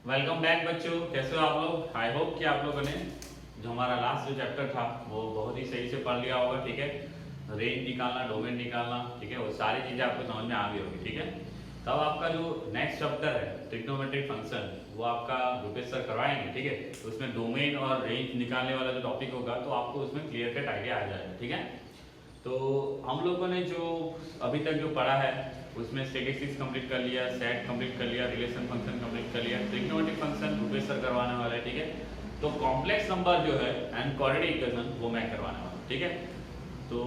Welcome back बच्चों, कैसे हो आप लोग। आई होप कि आप लोगों ने जो हमारा लास्ट जो चैप्टर था वो बहुत ही सही से पढ़ लिया होगा। ठीक है, रेंज निकालना, डोमेन निकालना, ठीक है, वो सारी चीज़ें आपको समझ में आ गई होगी। ठीक है, तब आपका जो नेक्स्ट चैप्टर है ट्रिग्नोमेट्रिक फंक्शन वो आपका रुपेश सर करवाएंगे। ठीक है, तो उसमें डोमेन और रेंज निकालने वाला जो टॉपिक होगा तो आपको उसमें क्लियर कट आइडिया आ जाएगा। ठीक है, तो हम लोगों ने जो अभी तक जो पढ़ा है उसमें स्टैटिस्टिक्स कंप्लीट कर लिया, सेट कंप्लीट कर लिया, रिलेशन फंक्शन कंप्लीट कर लिया, ट्रिग्नोमेट्रिक फंक्शन रुपेश सर करवाने वाला है। ठीक है, तो कॉम्प्लेक्स नंबर जो है एंड क्वाड्रेटिक इक्वेशन वो मैं करवाने वाला हूँ। ठीक है, तो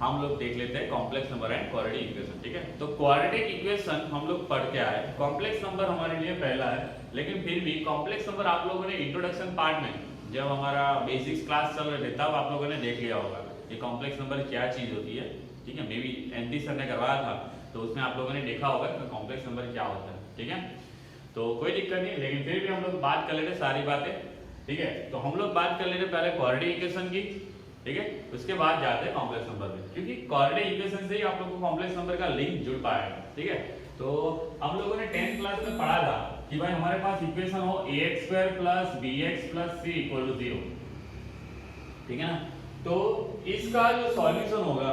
हम लोग देख लेते हैं complex number and quadratic equation. ठीक है, तो क्वाड्रेटिक इक्वेशन हम लोग पढ़ के आए, कॉम्प्लेक्स नंबर हमारे लिए पहला है, लेकिन फिर भी कॉम्प्लेक्स नंबर आप लोगों ने इंट्रोडक्शन पार्ट में जब हमारा बेसिक्स क्लास चल रहे थे तब आप लोगों ने देख लिया होगा ये कॉम्प्लेक्स नंबर क्या चीज़ होती है। ठीक है, मे बी एनटी सर ने करवाया था तो उसमें आप लोगों ने देखा होगा कि कॉम्प्लेक्स नंबर क्या होता है। ठीक है, तो कोई दिक्कत नहीं, लेकिन फिर भी हम लोग बात कर लेते सारी बातें। ठीक है, तो हम लोग बात कर लेते पहले क्वाड्रेटिक इक्वेशन की। ठीक है, उसके बाद जाते हैं कॉम्प्लेक्स नंबर में, क्योंकि क्वाड्रेटिक इक्वेशन से ही आप लोगों को कॉम्प्लेक्स नंबर का लिंक जुड़ पाएगा। ठीक है, तो हम लोगों ने 10th क्लास में पढ़ा था कि भाई हमारे पास इक्वेशन हो ax² + bx + c = 0। ठीक है ना, तो इसका जो सॉल्यूशन होगा,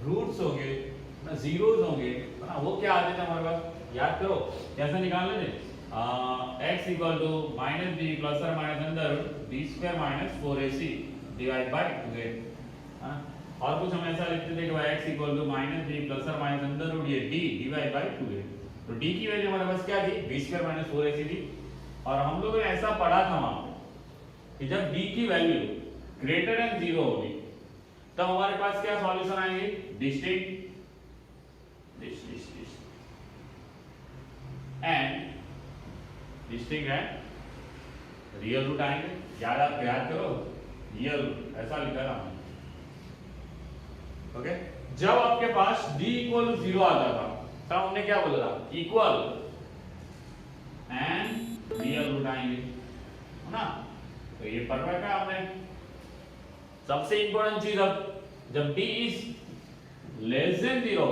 रूट्स होंगे ना, जीरोस होंगे ना, वो क्या आते थे हमारे पास, याद करो कैसे निकाल लेते। x = -b ± (b² - 4ac) divide by 2a। और कुछ हम ऐसा लिखते थे कि भाई x = -b ± (d) divide by 2a। तो d की वैल्यू हमारे पास क्या थी, (b² - 4ac) थी। और हम लोगों ने ऐसा पढ़ा था वहां कि जब d की वैल्यू ग्रेटर देन 0 होगी तब हमारे पास क्या सॉल्यूशन आएंगे, डिस्टिंक्ट एंड रियल रूट आएंगे। याद करो, रियल रूट ऐसा लिखा था हमने। ओके, जब आपके पास d = 0 आता था तब हमने क्या बोला था, इक्वल एंड रियल रूट आएंगे, है ना। तो ये पढ़ रखा आपने। सबसे इंपॉर्टेंट चीज, अब जब d इज लेस देन 0,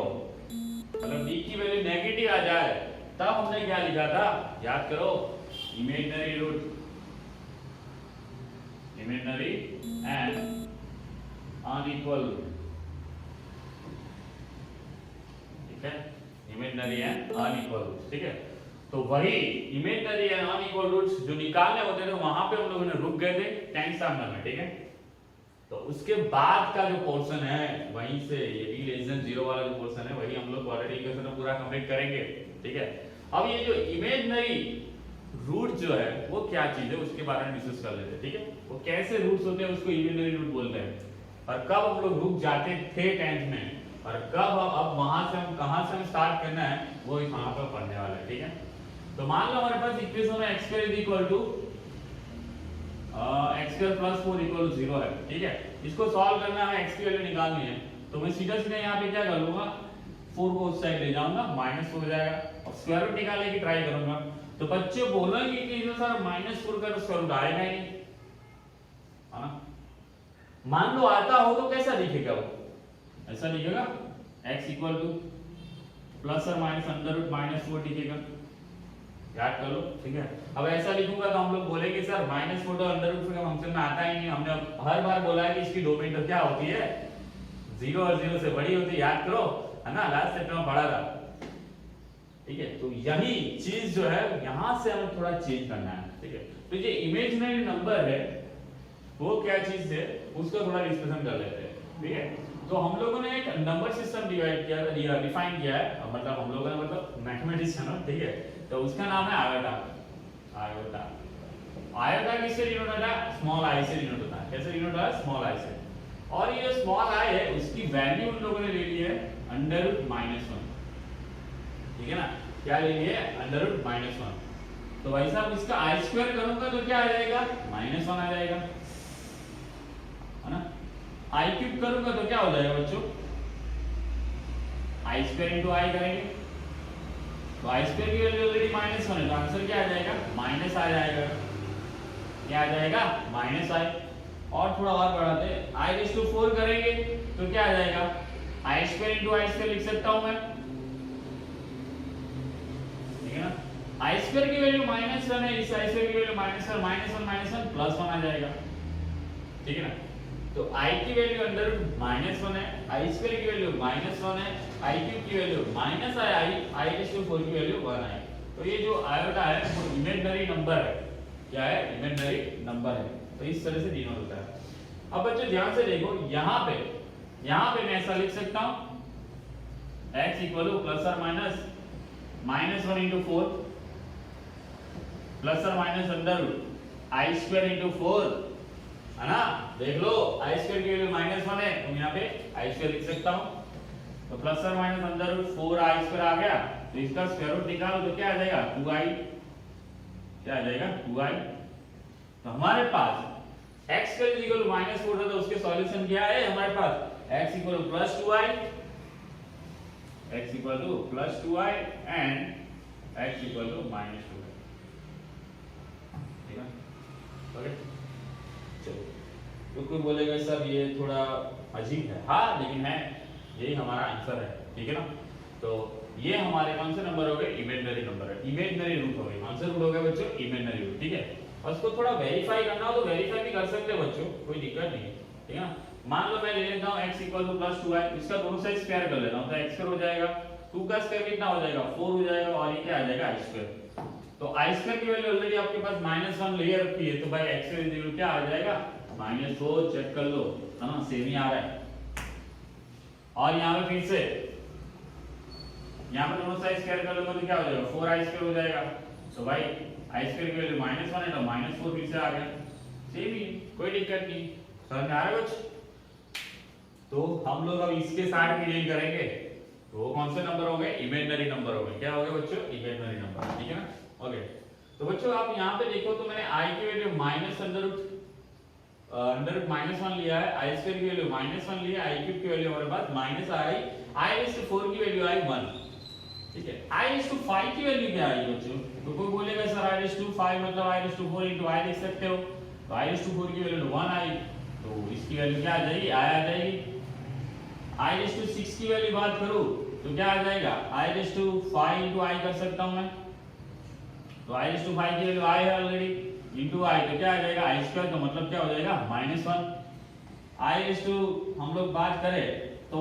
मतलब d की वैल्यू नेगेटिव आ जाए तब हमने क्या लिखा था, याद करो, imaginary root, imaginary and unequal root. ठीक है, इमेजिनरी एंड अनइक्वल रूट। ठीक है, तो वही इमेजिनरी एंड अनइक्वल रूट्स जो निकालने होते थे वहां पे हम लोगों ने रुक गए थे 10th स्टैंडर्ड में। ठीक है, तो उसके बाद का जो पोर्शन है वहीं से ये d लेस देन 0 वाला जो पोर्शन है वही हम लोग क्वाड्रेटिक इक्वेशन में पूरा कंप्लीट करेंगे। ठीक है, अब ये जो इमेजिनरी रूट जो है वो क्या चीज है उसके बारे में डिस्कस कर लेते हैं। ठीक है, वो कैसे रूट्स होते हैं उसको इमेजिनरी रूट बोलते हैं, और कब हम लोग रुक जाते थे 10th में, और कब अब वहां से हम कहां से हम स्टार्ट करना है वो यहाँ पर पढ़ने वाला है। ठीक है, तो मान लो हमारे पास इक्वेशन है x² = x² + 4 = 0 है। ठीक है, इसको सॉल्व करना है, x की वैल्यू निकालनी है, तो मैं सीधा सीधा यहाँ पे क्या कर लूंगा, 4 को उस साइड ले जाऊंगा, -4 हो जाएगा, और स्क्वायर रूट निकालने की ट्राई करूंगा। तो बच्चे बोलेंगे कि जो सर -4 का तो स्क्वायर रूट आएगा ही नहीं, है ना। मान लो आता हो तो कैसा दिखेगा, वो ऐसा दिखेगा, x = ±√-4 दिखेगा, याद कर लो। ठीक है, अब ऐसा लिखूंगा तो हम लोग बोलेंगे सर -4 तो अंडर रूट का फंक्शन में आता ही नहीं, हमने हर बार बोला है कि इसकी डोमेन तो क्या होती है, 0 और 0 से बड़ी होती है, याद करो, है ना, लास्ट चैप्टर में पढ़ा था। ठीक है, तो यही चीज जो है यहां से हमें थोड़ा चेंज करना है। ठीक है, तो ये इमेजिनरी नंबर है वो क्या चीज है उसका थोड़ा डिस्कशन कर लेते हैं। ठीक है, तो हम लोगों ने एक नंबर सिस्टम डिफाइन किया है, मतलब हम लोगों ने, मतलब मैथमेटिक्स है ना। ठीक है, तो उसका नाम है आयोटा। आयोटा, आयोटा किससे डिनोट होता है, स्मॉल आई से डिनोट होता है। कैसे डिनोट होता है, स्मॉल आई से, और ये स्मॉल आई है उसकी वैल्यू उन लोगों ने ले ली है √-1। ठीक है ना, क्या ले ली है, √-1। तो भाई साहब इसका i² करूंगा तो क्या आ जाएगा, -1 आ जाएगा, है ना। i³ करूंगा तो क्या हो जाएगा बच्चों, i² × i करेंगे तो i² की वैल्यू ऑलरेडी -1 है, तो आंसर क्या आ जाएगा, माइनस आ जाएगा, क्या आ जाएगा, -i। और थोड़ा और बढ़ाते हैं, i⁴ करेंगे तो क्या आ जाएगा, i² × i² लिख सकता हूं मैं, ठीक है ना। i² स्क्वायर की वैल्यू -1 है, इस आई स्क्वायर की वैल्यू -1 -1 +1 आ जाएगा, ठीक है ना। तो i की वैल्यू अंडर रूट -1 है, i स्क्वायर की वैल्यू -1 है, i क्यूब की वैल्यू -i/4 की वैल्यू 1 है। तो ये जो आयोटा है वो इमेजिनरी नंबर है, क्या है, इमेजिनरी नंबर है। तो इस तरह से डिनोट होता है। अब बच्चों ध्यान से देखो, यहाँ पे मैं ऐसा लिख सकता हूँ x इक्वल टू प्लस और माइनस -1 into 4 प्लस और minus under root I square into 4, है ना। देख लो आई स्क्वायर की वैल्यू -1 है, तो यहाँ पे आई स्क्वायर लिख सकता हूँ। तो प्लस और minus under root 4i square आ गया, तो इसका स्क्वायर रूट निकालो तो क्या आ जाएगा 2i, क्या आ जाएगा 2i। तो हमारे पास x स्क्वायर इक्वल टू -4 था, तो उसके सॉल्यूशन क्या है हमारे पास, x equal to +2i, x equal to +2i and x equal to -2i, ठीक है। ओके चलो, तो कोई बोलेगा सर ये थोड़ा अजीब है, हाँ लेकिन है, यही हमारा आंसर है, ठीक है ना। तो ये हमारे कौन से नंबर हो गए, इमेजिनरी नंबर है, इमेजिनरी रूट हो गए, कौन से रूट हो गए बच्चों, इमेजिनरी रूट, ठीक है। और उसको थोड़ा वेरीफाई करना हो तो वेरीफाई भी कर सकते हो बच्चों, कोई दिक्कत नहीं है, ठीक है ना। मान लो मैं ले लेता हूं x इक्वल टू +2i, इसका दोनों साइड स्क्वायर कर लेता हूं, तो x स्क्वायर हो जाएगा, 2 का स्क्वायर कितना हो जाएगा 4 हो जाएगा, और ये क्या आ जाएगा i स्क्वायर। तो i स्क्वायर की वैल्यू ऑलरेडी आपके पास -1 ले रखी है, तो भाई x स्क्वायर की वैल्यू क्या आ जाएगा -4, चेक कर लो, है ना, सेम ही आ रहा है। और यहाँ पे फिर से यहाँ पे दोनों साइड स्क्वायर कर लोगे तो क्या हो जाएगा 4i स्क्वायर हो जाएगा। तो भाई i स्क्वायर की वैल्यू -1 है, तो -4 फिर से आ गया, सेम ही, कोई दिक्कत नहीं, समझ में आ रहा है कुछ। तो हम लोग अब इसके साथ भी डील करेंगे, तो वो कौन से नंबर हो गए, इमेजिनरी नंबर हो गए, क्या हो गए बच्चों, इमेजिनरी नंबर, ठीक है ना। ओके, तो बच्चों आप यहाँ पे देखो, तो मैंने i की वैल्यू -1 लिया है, i स्क्वायर की वैल्यू -1 लिया, i क्यूब की वैल्यू हमारे पास -i/4 की वैल्यू आई 1, ठीक है। i/5 की वैल्यू क्या आई बच्चों, तो कोई बोलेगा सर i/5 मतलब i/4 into i लिख सकते हो, तो i/4 की वैल्यू 1 आई, तो इसकी वैल्यू क्या आ जाएगी, i आ जाएगी। i/6 की वैल्यू बात करूं तो क्या आ जाएगा, i/5 into i कर सकता हूं मैं, तो i/5 की वैल्यू i है ऑलरेडी, into i, तो क्या आ जाएगा i स्क्वायर, का मतलब क्या हो जाएगा -1। हम लोग बात करें तो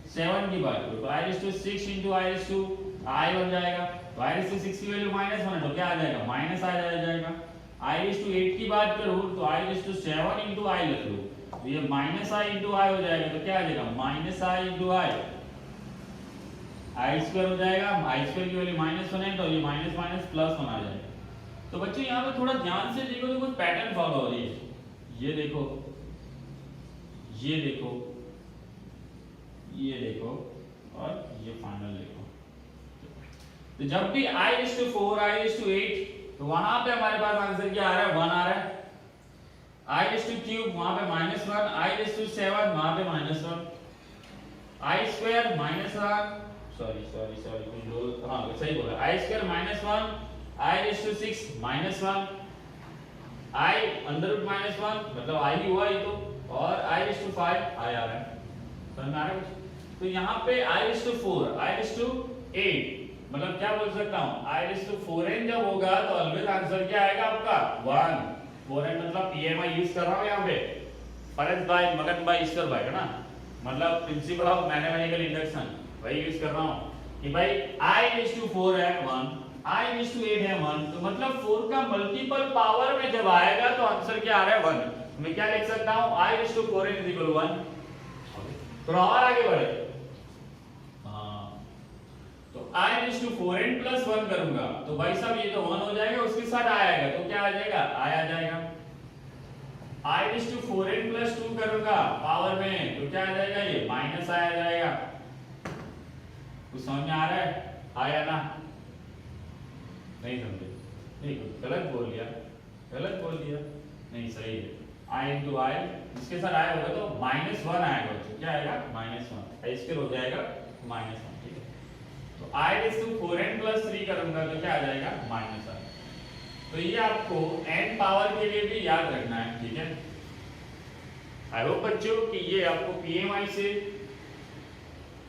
7 की बात करो तो i/6 into i बन जाएगा, तो i/6 की वैल्यू -1 है, तो क्या आ जाएगा माइनस आ जाएगा। i/8 की बात करूं तो i/7 into i लिख लो, तो ये -i into i हो जाएगा, तो क्या आ जाएगा -i into i स्क्वायर हो जाएगा, i स्क्वायर की वैल्यू -1 है, तो ये माइनस माइनस प्लस 1 आ जाएगा। तो बच्चों यहाँ पे थोड़ा ध्यान से देखो तो कुछ पैटर्न फॉलो हो रही है, ये देखो, ये देखो, ये देखो, और ये फाइनल देखो। तो जब भी i/4 i/8 तो वहां पे हमारे पास आंसर क्या आ रहा है 1 आ रहा है, i/3 वहां पे -1, i/7 वहां पे -1, i स्क्वायर -1, सॉरी कुछ लोग, हाँ सही बोला, i square -1, i/6 -1, i under root -1 मतलब i ही हुआ ये तो, और i/5 i आ रहा है, समझ में आ रहा है कुछ। तो यहाँ पे i/4 i/8 मतलब क्या बोल सकता हूँ, i/4n जब होगा तो ऑलवेज आंसर क्या आएगा आपका 1, 4n मतलब PMI यूज कर रहा हूँ यहाँ पे, फरज भाई मगन भाई ईश्वर भाई, है ना, मतलब प्रिंसिपल ऑफ मैथमेटिकल इंडक्शन वही यूज कर रहा हूँ कि भाई i/4 है 1, i/8 है 1, तो मतलब 4 का मल्टीपल पावर में जब आएगा तो आंसर क्या आ रहा है 1। मैं क्या लिख सकता हूँ i/4n = 1। थोड़ा और आगे बढ़े, हाँ, तो i/4n + 1 करूंगा तो भाई साहब ये तो 1 हो जाएगा, उसके साथ i आएगा तो क्या आ जाएगा, i आ जाएगा। i/4n + 2 करूंगा पावर में तो क्या आ जाएगा, ये -i आ जाएगा। कुछ समझ में आ रहा है, आया ना, नहीं समझे, नहीं गलत बोल दिया, नहीं सही है, i into i, इसके साथ i होगा तो -1 आएगा बच्चों, क्या आएगा -1, i स्क्वायर हो जाएगा -1, ठीक है। तो i/4n + 3 करूंगा तो क्या आ जाएगा -1। तो ये आपको n पावर के लिए भी याद रखना है, ठीक है। आई होप बच्चों कि ये आपको PMI से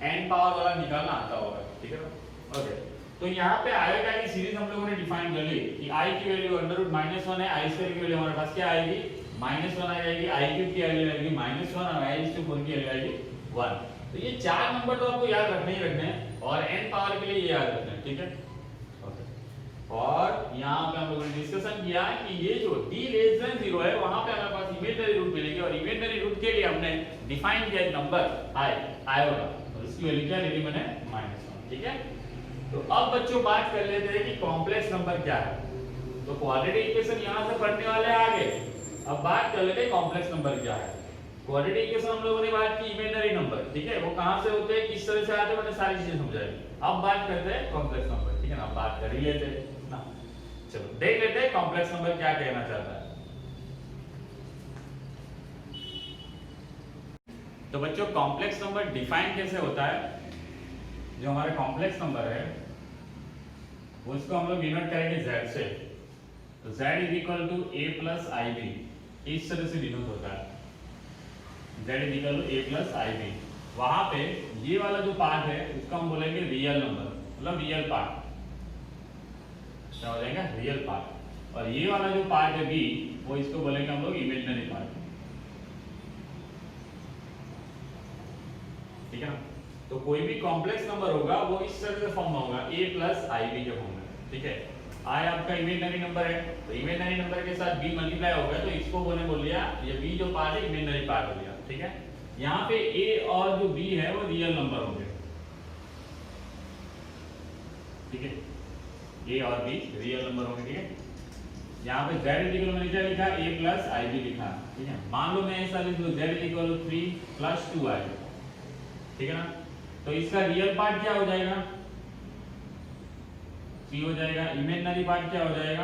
n पावर वाला निकालना आता होगा, ठीक है ना। ओके, तो यहाँ पे आएगा की सीरीज हम लोगों ने डिफाइन कर ली कि i की वैल्यू √-1 है, i स्क्वायर की वैल्यू हमारे पास क्या आएगी -1 आ जाएगी, i क्यूब की वैल्यू आएगी -1 और i⁴ की वैल्यू आएगी 1। तो ये चार नंबर तो आपको याद रखने ही रखने हैं और n पावर के लिए ये याद रखना है, ठीक है। ओके, और यहाँ पे हम लोगों ने डिस्कशन किया कि ये जो d<0 है वहां पे हमारे पास इमेजिनरी रूट मिलेगी और इमेजिनरी रूट के लिए हमने डिफाइन किया नंबर i होगा और इसकी वैल्यू क्या ले ली मैंने -1, ठीक है। तो अब बच्चों बात कर लेते हैं कि कॉम्प्लेक्स नंबर क्या है। तो क्वाड्रेटिक इक्वेशन यहां से पढ़ने वाले हैं आगे। अब बात कर लेते हैं कॉम्प्लेक्स नंबर क्या है। क्वाड्रेटिक इक्वेशन हम लोगों ने बात की इमेजिनरी नंबर, ठीक है, वो कहां से होते हैं, किस तरह से आते हैं, मैंने सारी चीजें समझाई। अब बात करते हैं कॉम्प्लेक्स नंबर, ठीक है ना, बात कर ही लेते हैं ना। चलो देख लेते हैं कॉम्प्लेक्स नंबर क्या कहना चाहता है। तो बच्चों कॉम्प्लेक्स नंबर डिफाइन कैसे होता है, जो हमारा कॉम्प्लेक्स नंबर है उसको हम लोग डिनोट करेंगे z से। तो z = a + ib, इस तरह से डिनोट होता है, z = a + ib। वहां पे ये वाला जो पार्ट है उसको हम बोलेंगे रियल नंबर, मतलब रियल पार्ट, क्या हो जाएगा रियल पार्ट। और ये वाला जो पार्ट है b, वो इसको बोलेंगे हम लोग इमेजिनरी पार्ट, ठीक है ना। तो कोई भी कॉम्प्लेक्स नंबर होगा वो इस तरह से फॉर्म में होगा a + ib के फॉर्म में, ठीक है। i आपका इमेजिनरी नंबर है, तो इमेजिनरी नंबर के साथ b मल्टीप्लाई हो गया तो इसको बोल लिया ये b जो पार्ट है इमेजिनरी पार्ट हो गया, ठीक है। यहाँ पे a और जो b है वो रियल नंबर होंगे, ठीक है, a और b रियल नंबर होंगे, ठीक है। यहाँ पे z = मैंने क्या लिखा a + ib लिखा, ठीक है। मान लो मैं ऐसा लिख दूं z = 3 + 2i, ठीक है ना। तो इसका रियल पार्ट क्या हो जाएगा 3 हो जाएगा, इमेजिनरी पार्ट क्या हो जाएगा,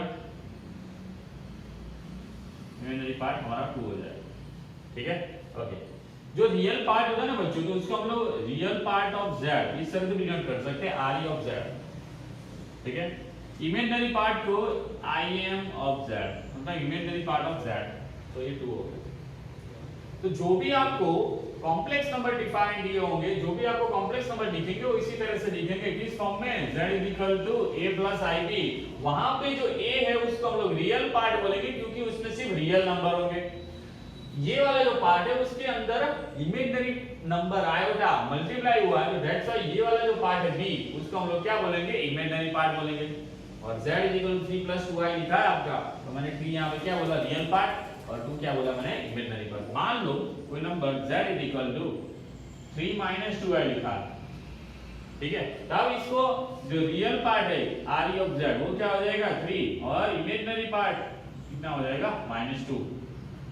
इमेजिनरी पार्ट हमारा 2 हो जाएगा, ठीक है। ओके, जो रियल पार्ट होता है ना बच्चों, तो उसको हम लोग रियल पार्ट ऑफ z इस तरह से डिनोट कर सकते हैं re ऑफ z, ठीक है। इमेजिनरी पार्ट को im ऑफ z, मतलब इमेजिनरी पार्ट ऑफ z, तो ये 2 हो गया। तो जो भी आपको कॉम्प्लेक्स नंबर डिफाइन दिए होंगे, जो भी आपको कॉम्प्लेक्स नंबर दिखेंगे वो इसी तरह से दिखेंगे, किस फॉर्म में, z = a + ib। वहां पे जो a है उसको हम लोग रियल पार्ट बोलेंगे क्योंकि उसमें सिर्फ रियल नंबर होंगे। ये वाला जो पार्ट है उसके अंदर इमेजिनरी नंबर आयोटा मल्टीप्लाई हुआ है, तो दैट्स व्हाई ये वाला जो पार्ट है b उसको हम लोग क्या बोलेंगे, इमेजिनरी पार्ट बोलेंगे। और z = 3 + 2i लिखा है आपका, तो मैंने 3 यहां पे क्या बोला रियल पार्ट और 2 क्या बोला मैंने इमेजिनरी पार्ट। मान लो कोई नंबर z = 3 - 2i लिखा, ठीक है, तब इसको जो रियल पार्ट है re ऑफ z वो क्या हो जाएगा 3 और इमेजिनरी पार्ट कितना हो जाएगा -2।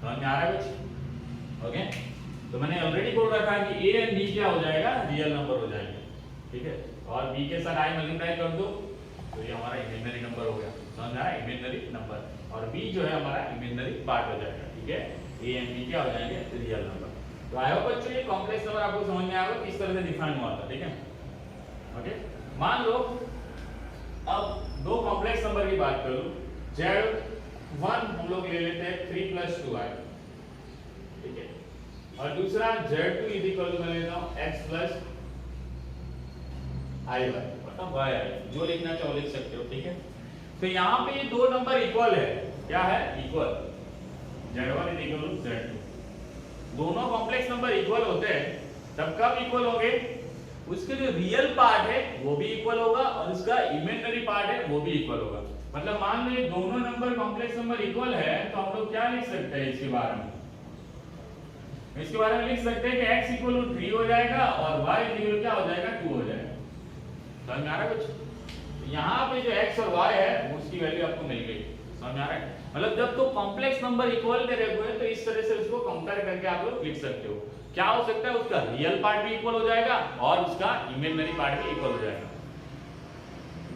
समझ में आ रहा है कुछ? ओके, तो मैंने ऑलरेडी बोल रखा है कि a एंड b क्या हो जाएगा रियल नंबर हो जाएगा, ठीक है। और b के साथ i मल्टीप्लाई कर दो तो ये हमारा इमेजिनरी नंबर हो गया, समझ में आ रहा है, इमेजिनरी नंबर। और b जो है हमारा इमेजिनरी पार्ट हो जाएगा, ठीक है। a एंड b क्या हो जाएंगे रियल नंबर। तो आई होप बच्चों ये कॉम्प्लेक्स नंबर आपको समझ में आएगा किस तरह से डिफाइन हुआ था, ठीक है। ओके, मान लो अब दो कॉम्प्लेक्स नंबर की बात करूं, z1 हम लोग ले लेते हैं 3 + 2i, ठीक है, और दूसरा z2 = मैं लेता हूं x + iy, मतलब y जो लिखना चाहो लिख सकते हो, ठीक है। तो यहाँ पे ये दो नंबर इक्वल है, क्या है इक्वल, z1 = z2। दोनों कॉम्प्लेक्स नंबर इक्वल होते हैं तब कब इक्वल होंगे, उसके जो रियल पार्ट है वो भी इक्वल होगा और उसका इमेजिनरी पार्ट है वो भी इक्वल होगा। मतलब मान लो ये दोनों नंबर कॉम्प्लेक्स नंबर इक्वल है तो हम लोग क्या लिख सकते हैं इसके बारे में, लिख सकते हैं कि x = 3 हो जाएगा और y = क्या हो जाएगा 2 हो जाएगा। समझ में आ रहा है कुछ? यहाँ पे जो x और y है उसकी वैल्यू आपको मिल गई, समझ में आ रहा है। मतलब जब तो कॉम्प्लेक्स नंबर इक्वल दे रहे हुए तो इस तरह से उसको कंपेयर करके आप लोग लिख सकते हो। क्या हो सकता है, उसका रियल पार्ट भी इक्वल हो जाएगा और उसका इमेजिनरी पार्ट भी इक्वल हो जाएगा,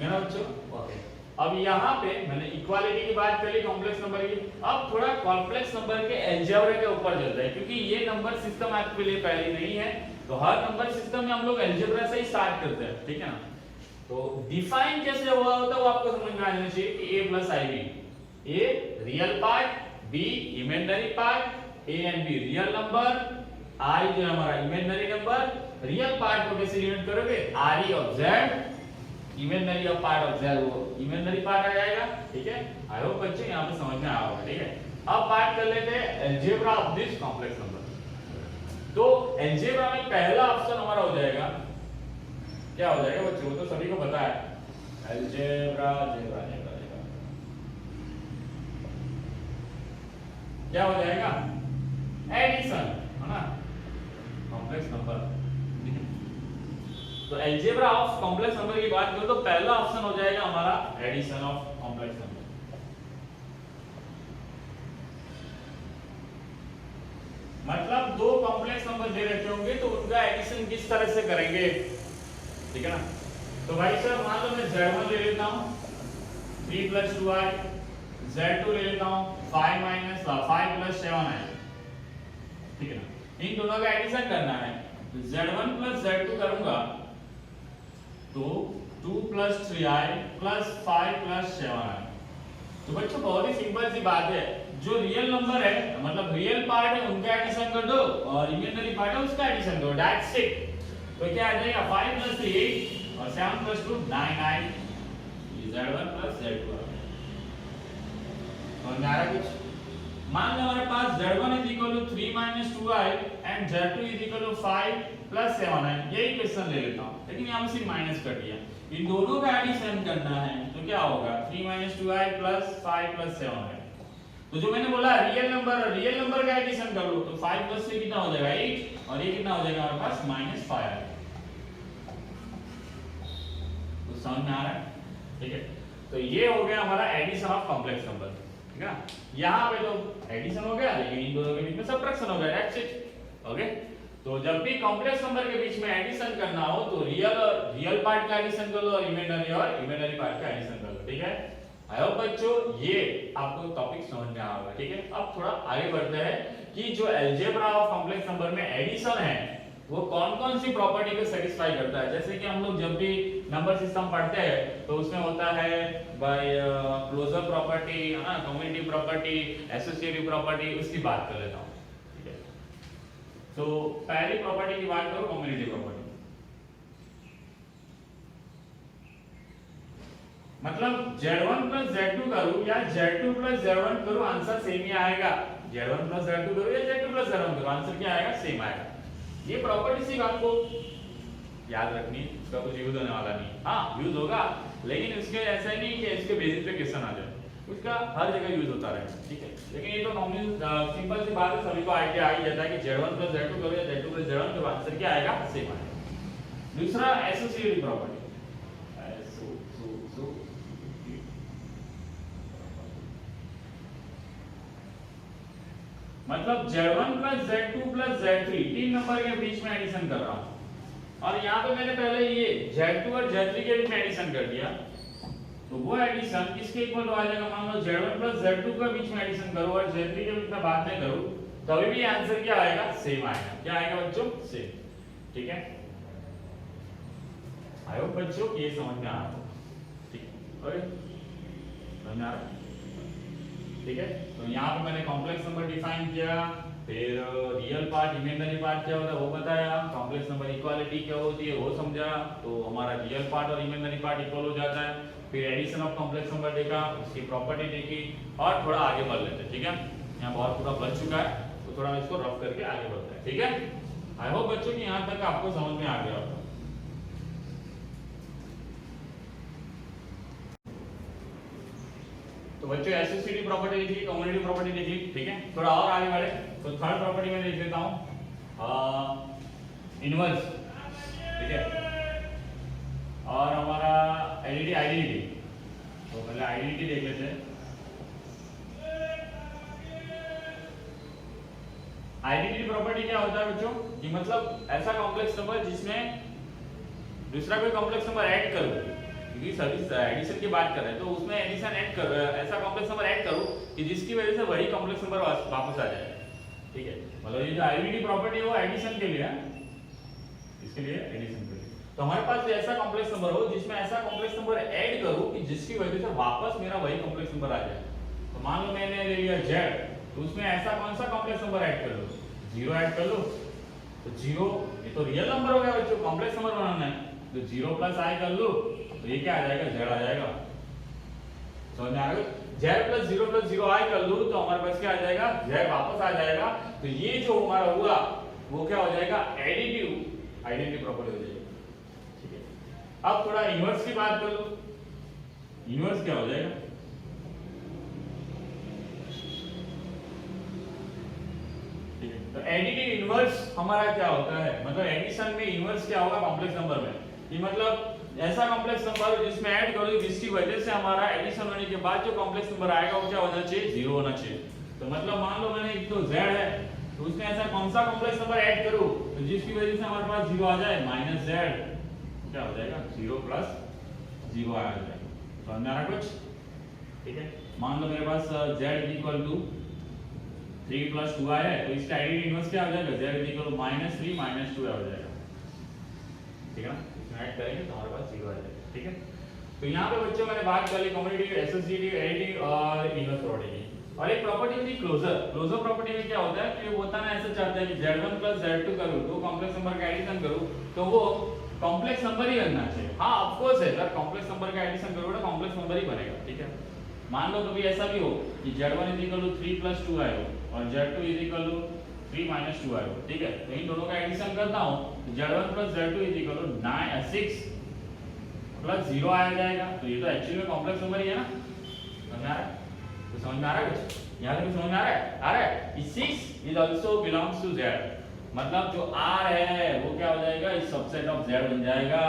है ना बच्चों। ओके, अब यहाँ पे मैंने इक्वालिटी की बात कर ली कॉम्प्लेक्स नंबर की। अब थोड़ा कॉम्प्लेक्स नंबर के अलजेब्रा के ऊपर चलते हैं, क्योंकि ये नंबर सिस्टम आपके लिए पहले नहीं है, तो हर नंबर सिस्टम में हम लोग अलजेब्रा से ही स्टार्ट करते हैं, ठीक है ना। तो डिफाइन कैसे हुआ होता है वो आपको समझ में आ जाना चाहिए कि a + ib, a real part, b imaginary part, a and b real number, i जो है हमारा इमेजिनरी नंबर। रियल पार्ट को कैसे डिनोट करोगे, re of z imaginary of part of z, वो इमेजिनरी पार्ट आ जाएगा। ठीक है, आई होप बच्चे यहाँ पे समझ में आया होगा। ठीक है, अब बात कर लेते हैं algebra of this complex number. तो अलजेब्रा में पहला ऑप्शन हमारा हो जाएगा, क्या हो जाएगा बच्चों, तो सभी को पता है अलजेब्रा जेब्रा जेब्रा जेब्रा क्या हो जाएगा, एडिशन, है ना, कॉम्प्लेक्स नंबर। तो अलजेब्रा ऑफ कॉम्प्लेक्स नंबर की बात करो तो पहला ऑप्शन हो जाएगा हमारा एडिशन ऑफ कॉम्प्लेक्स नंबर। मतलब दो कॉम्प्लेक्स नंबर दे रखे होंगे तो उनका एडिशन किस तरह से करेंगे, ठीक है ना। तो भाई सर मान लो मैं z1 ले लेता हूं 3 + 2i, z2 ले लेता हूं 5 - 5 + 7i, ठीक है ना। इन दोनों का एडिशन करना है तो z1 + z2 करूंगा तो 2 + 3i + 5 + 7i। तो बच्चों बहुत ही सिंपल सी बात है, जो रियल नंबर है मतलब रियल पार्ट है उनका एडिशन कर दो और इमेजिनरी पार्ट है उसका एडिशन करो, दैट्स इट। तो क्या आ जाएगा 5 + 3 8 और 7 + 2 9 z1 + z2। और मेरा कुछ मान लो हमारे पास z1 = 3 - 2i and z2 = 5 + 7i, यही क्वेश्चन ले लेता हूं, लेकिन यहां पे सिर्फ माइनस कर दिया। इन दोनों का एडिशन करना है तो क्या होगा 3 - 2i + 5 + 7i। तो जो मैंने बोला रियल नंबर का एडिशन कर लो तो 5 + 3 कितना हो जाएगा 8 और ये कितना हो जाएगा हमारे पास -5। तो समझ में आ रहा है, ठीक है। तो ये हो गया हमारा एडिशन ऑफ कॉम्प्लेक्स नंबर, ठीक है। यहाँ पे तो एडिशन हो गया लेकिन इन दोनों के बीच में सब्ट्रैक्शन हो गया, दैट्स इट, ओके। तो जब भी कॉम्प्लेक्स नंबर के बीच में एडिशन करना हो तो रियल पार्ट का एडिशन कर लो और इमेजिनरी पार्ट का एडिशन कर लो, ठीक है। आई होप बच्चों ये आपको टॉपिक समझ में आया होगा, ठीक है। अब थोड़ा आगे बढ़ते हैं कि जो अलजेब्रा ऑफ कॉम्प्लेक्स नंबर में एडिशन है वो कौन-कौन सी प्रॉपर्टी को सेटिस्फाई करता है। जैसे कि हम लोग जब भी नंबर सिस्टम पढ़ते हैं तो उसमें होता है बाय क्लोजर प्रॉपर्टी, है ना, कम्युटेटिव प्रॉपर्टी, एसोसिएटिव प्रॉपर्टी, उसकी बात कर लेता हूं, ठीक है। तो पहली प्रॉपर्टी की बात करो कम्युटेटिव प्रॉपर्टी। मतलब z1 + z2 करूं या z2 + z1 करूं आंसर सेम ही आएगा। z1 + z2 करूं या z2 + z1 करूं आंसर क्या आएगा, सेम आएगा। ये प्रॉपर्टी सिर्फ आपको याद रखनी, इसका कुछ यूज होने वाला नहीं। हाँ यूज होगा लेकिन इसके ऐसा ही नहीं कि इसके बेसिस पे क्वेश्चन आ जाए, उसका हर जगह यूज होता रहेगा, ठीक है। लेकिन ये तो नॉर्मल सिंपल सी बात है, सभी को आइडिया आ ही जाता है कि z1 + z2 करो या z2 + z1 करो आंसर क्या आएगा, सेम आएगा। दूसरा एसोसिएटिव प्रॉपर्टी, मतलब z1 + z2 + z3 तीन नंबर के बीच में एडिशन कर रहा हूं और यहाँ पे मैंने पहले ये z2 और z3 के बीच में एडिशन कर दिया तो वो एडिशन किसके इक्वल आ जाएगा, मान लो z1 + z2 के बीच में एडिशन करो और z3 के बीच में बात नहीं करो तभी भी आंसर क्या आएगा, सेम आएगा। क्या आएगा बच्चों, सेम, ठीक है। आई होप बच्चों ये समझ में आ रहा है, ठीक है, ओके, समझ में आ रहा है, ठीक है। तो यहाँ पे मैंने कॉम्प्लेक्स नंबर डिफाइन किया, फिर रियल पार्ट इमेजिनरी पार्ट क्या होता है वो बताया, कॉम्प्लेक्स नंबर इक्वालिटी क्या होती है वो समझा, तो हमारा रियल पार्ट और इमेजिनरी पार्ट इक्वल हो जाता है। फिर एडिशन ऑफ कॉम्प्लेक्स नंबर देखा, उसकी प्रॉपर्टी देखी और थोड़ा आगे बढ़ लेते हैं, ठीक है। यहाँ बहुत पूरा बच चुका है तो थोड़ा इसको रफ करके आगे बढ़ते हैं, ठीक है। आई होप बच्चों की यहाँ तक आपको समझ में आ गया होगा। तो बच्चों एसोसिएटिव प्रॉपर्टी देखी, कम्युटेटिव प्रॉपर्टी देखी, ठीक है। थोड़ा और आगे बढ़े तो थर्ड प्रॉपर्टी में देख लेता हूं इनवर्स, ठीक है, और हमारा आइडेंटिटी। तो पहले आइडेंटिटी देख लेते हैं। आइडेंटिटी प्रॉपर्टी क्या होता है बच्चों कि मतलब ऐसा कॉम्प्लेक्स नंबर जिसमें दूसरा कोई कॉम्प्लेक्स नंबर ऐड करो, क्योंकि सर्विस एडिशन की बात कर रहे हैं तो उसमें एडिशन ऐड करो, ऐसा कॉम्प्लेक्स नंबर ऐड करो कि जिसकी वजह से वही कॉम्प्लेक्स नंबर वापस आ जाए, ठीक है। मतलब ये जो आइडेंटिटी प्रॉपर्टी है वो एडिशन के लिए है, इसके लिए एडिशन के लिए। तो हमारे पास ऐसा कॉम्प्लेक्स नंबर हो जिसमें ऐसा कॉम्प्लेक्स नंबर ऐड करो कि जिसकी वजह से वापस मेरा वही कॉम्प्लेक्स नंबर आ जाए। तो मान लो मैंने ले लिया z, तो उसमें ऐसा कौन सा कॉम्प्लेक्स नंबर ऐड कर लो, 0 ऐड कर लो। तो 0 ये तो रियल नंबर हो गया बच्चों, कॉम्प्लेक्स नंबर बनाना है तो 0 + i कर लो तो तो ये क्या आ जाएगा, z आ जाएगा। समझ में आ रहा है? z प्लस जीरो i कर लूं तो हमारे पास क्या आ जाएगा, z वापस आ जाएगा। तो ये जो हमारा हुआ वो क्या हो जाएगा, एडिटिव आइडेंटिटी प्रॉपर्टी हो जाएगी। ठीक है, अब थोड़ा इनवर्स की बात कर लो। इनवर्स क्या हो जाएगा, ठीक है, तो एडिटिव इनवर्स हमारा क्या होता है, मतलब एडिशन में इनवर्स क्या होगा कॉम्प्लेक्स नंबर में, कि मतलब ऐसा कॉम्प्लेक्स नंबर जिसमें ऐड करो जिसकी वजह से हमारा एडिशन होने के बाद जो कॉम्प्लेक्स नंबर आएगा वो क्या होना चाहिए, जीरो होना चाहिए। तो मतलब मान लो मैंने एक तो z है तो उसमें ऐसा कौन सा कॉम्प्लेक्स नंबर ऐड करूं तो जिसकी वजह से हमारे पास जीरो आ जाए, माइनस z क्या हो जाएगा, जीरो प्लस जीरो आ जाएगा। समझ में आ रहा कुछ? ठीक है, मान लो मेरे पास z equal to 3 plus 2i है तो इसका एडिटिव इनवर्स क्या हो जाएगा, z इक्वल टू -3 -2 हो जाएगा। ठीक है ना, इसमें ऐड करेंगे तो हमारे पास जीरो आ जाएगा। ठीक है, तो यहाँ पे बच्चों मैंने बात कर ली कम्युटेटिव, एसोसिएटिव, एडिटिव और इनवर्स प्रॉपर्टी की। और एक प्रॉपर्टी होती है क्लोजर। क्लोजर प्रॉपर्टी में क्या होता है कि वो होता ना ऐसा चाहता है कि z1 प्लस z2 करूं तो कॉम्प्लेक्स नंबर का एडिशन करूं तो वो कॉम्प्लेक्स नंबर ही बनना चाहिए। हां ऑफ कोर्स है, अगर कॉम्प्लेक्स नंबर का एडिशन करोगे तो कॉम्प्लेक्स नंबर ही बनेगा। ठीक है, मान लो कभी ऐसा भी हो कि z1 3 + 2i हो और z2 3 - 2i हो। ठीक है, तो इन दोनों का एडिशन करता हूं तो z1 + z2 9 6 प्लस 0 आ जाएगा। तो ये तो एक्चुअली में कॉम्प्लेक्स नंबर ही है ना। समझ में आ रहा है? तो समझ में आ रहा है कुछ? यहाँ तक समझ में आ रहा है? आ रहा है? 6 is also belongs to z, मतलब जो r है वो क्या हो जाएगा, इस सबसेट ऑफ z बन जाएगा,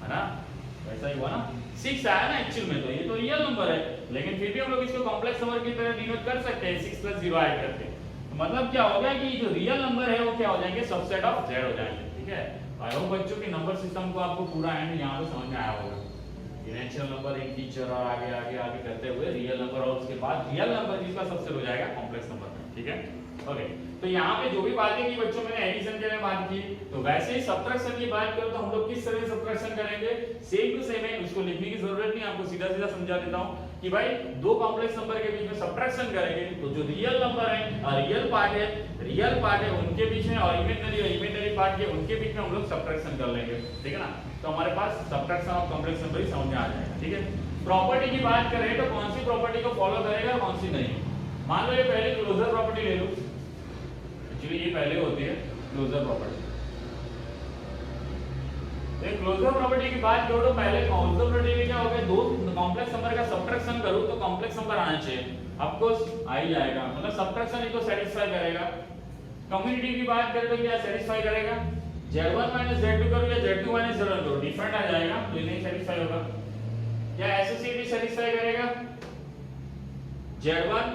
है ना? ऐसा ही हुआ ना, 6 आया ना एक्चुअल में, तो ये तो रियल नंबर है लेकिन फिर भी हम लोग इसको कॉम्प्लेक्स नंबर की तरह डिनोट कर सकते हैं 6 + 0 ऐड करके। तो मतलब क्या होगा कि जो रियल नंबर है वो क्या हो जाएंगे, सबसेट ऑफ z हो जाएंगे। ठीक है, आई होप बच्चों की नंबर सिस्टम को आपको पूरा एंड यहाँ पे समझ में आया होगा। नेचुरल नंबर, इंटीजर और आगे आगे आगे करते हुए रियल नंबर और उसके बाद रियल नंबर जिसका सबसेट हो जाएगा कॉम्प्लेक्स नंबर में। ठीक है, ओके। तो यहाँ पे जो भी बातें की बच्चों मैंने एडिशन के लिए बात की, तो वैसे ही सब्ट्रैक्शन की बात करो तो हम लोग किस तरह सब्ट्रैक्शन करेंगे, सेम टू सेम है, उसको लिखने की जरूरत नहीं, आपको सीधा सीधा समझा देता हूँ कि भाई दो कॉम्प्लेक्स नंबर के बीच में सब्ट्रैक्शन करेंगे तो जो रियल नंबर है, रियल पार्ट है उनके बीच में और इमेजिनरी पार्ट के उनके बीच में हम लोग सब्ट्रैक्शन कर लेंगे। ठीक है ना, तो हमारे पास सब्ट्रैक्शन ऑफ कॉम्प्लेक्स नंबर ही समझ में आ जाएगा। ठीक है, प्रॉपर्टी की बात करें तो कौन सी प्रॉपर्टी को फॉलो करेगा कौन सी नहीं। मान लो ये पहले क्लोजर प्रॉपर्टी ले लो, एक्चुअली ये पहले होती है क्लोजर प्रॉपर्टी। तो क्लोजर प्रॉपर्टी की बात करो तो पहले क्लोजर प्रॉपर्टी में क्या होगा, दो कॉम्प्लेक्स नंबर का सब्ट्रैक्शन करूं तो कॉम्प्लेक्स नंबर आना चाहिए, ऑफ कोर्स आ ही जाएगा, मतलब सब्ट्रैक्शन इसको सेटिस्फाई करेगा। कम्युनिटी की बात करें तो क्या सेटिस्फाई करेगा, z1 - z2 करूं या z2 - z1 करूं डिफरेंट आ जाएगा तो ये नहीं सेटिस्फाई होगा। क्या एसोसिएटिव सेटिस्फाई करेगा, z1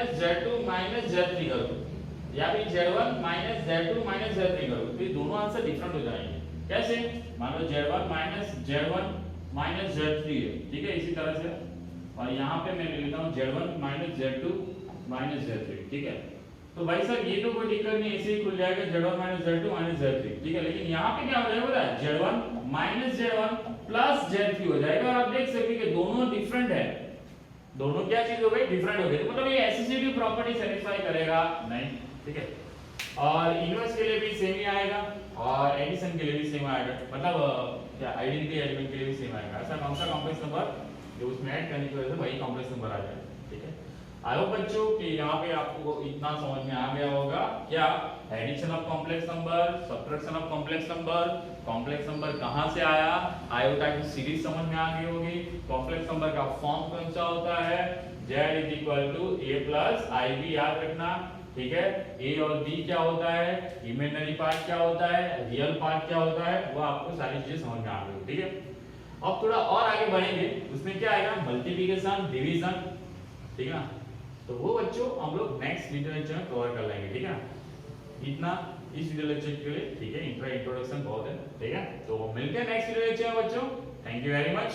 - z2 - z3 करूं या फिर z1 - z2 - z3 करूं तो ये दोनों आंसर डिफरेंट हो जाएंगे। कैसे, मान लो z1 - z3 है, ठीक है, इसी तरह से, और यहाँ पे मैं लिखता हूँ z1 - z2 - z3। ठीक है, तो भाई सर ये तो कोई दिक्कत नहीं, ऐसे ही खुल जाएगा z1 - z2 - z3। ठीक है, लेकिन यहाँ पे क्या हो जाएगा पता है, z1 - z1 प्लस z3 हो जाएगा और आप देख सकते हैं कि दोनों डिफरेंट है, दोनों क्या चीज हो गई, डिफरेंट हो गई। तो मतलब ये एसोसिएटिव प्रॉपर्टी सेटिस्फाई करेगा नहीं। ठीक है, और इनवर्स के लिए भी सेम ही आएगा और एडिशन के लिए भी सेम आएगा, मतलब क्या आइडेंटिटी एलिमेंट के लिए भी सेम आएगा। ऐसा कौन सा कॉम्प्लेक्स नंबर जो उसमें ऐड करने की वजह से वही कॉम्प्लेक्स नंबर आ जाएगा। ठीक है, आई होप बच्चों कि यहाँ पे आपको इतना समझ में आ गया होगा, क्या addition of complex number, subtraction of complex number कहाँ से आया, आयोटा की सीरीज समझ में आ गई होगी, कॉम्प्लेक्स नंबर का फॉर्म कौन सा होता है, z = a + ib याद रखना। ठीक है, a और b क्या होता है, इमेजिनरी पार्ट क्या होता है, रियल पार्ट क्या होता है, वो आपको सारी चीजें समझ में आ गई। ठीक है, अब थोड़ा और आगे बढ़ेंगे, उसमें क्या आएगा, मल्टीप्लिकेशन, डिवीजन। ठीक है ना, तो वो बच्चों हम लोग नेक्स्ट वीडियो लेक्चर में कवर कर लेंगे। ठीक है ना, इतना इस वीडियो लेक्चर के लिए। ठीक है, इंट्रोडक्शन बहुत है। ठीक है, तो मिलते हैं नेक्स्ट वीडियो लेक्चर में बच्चों। Thank you very much.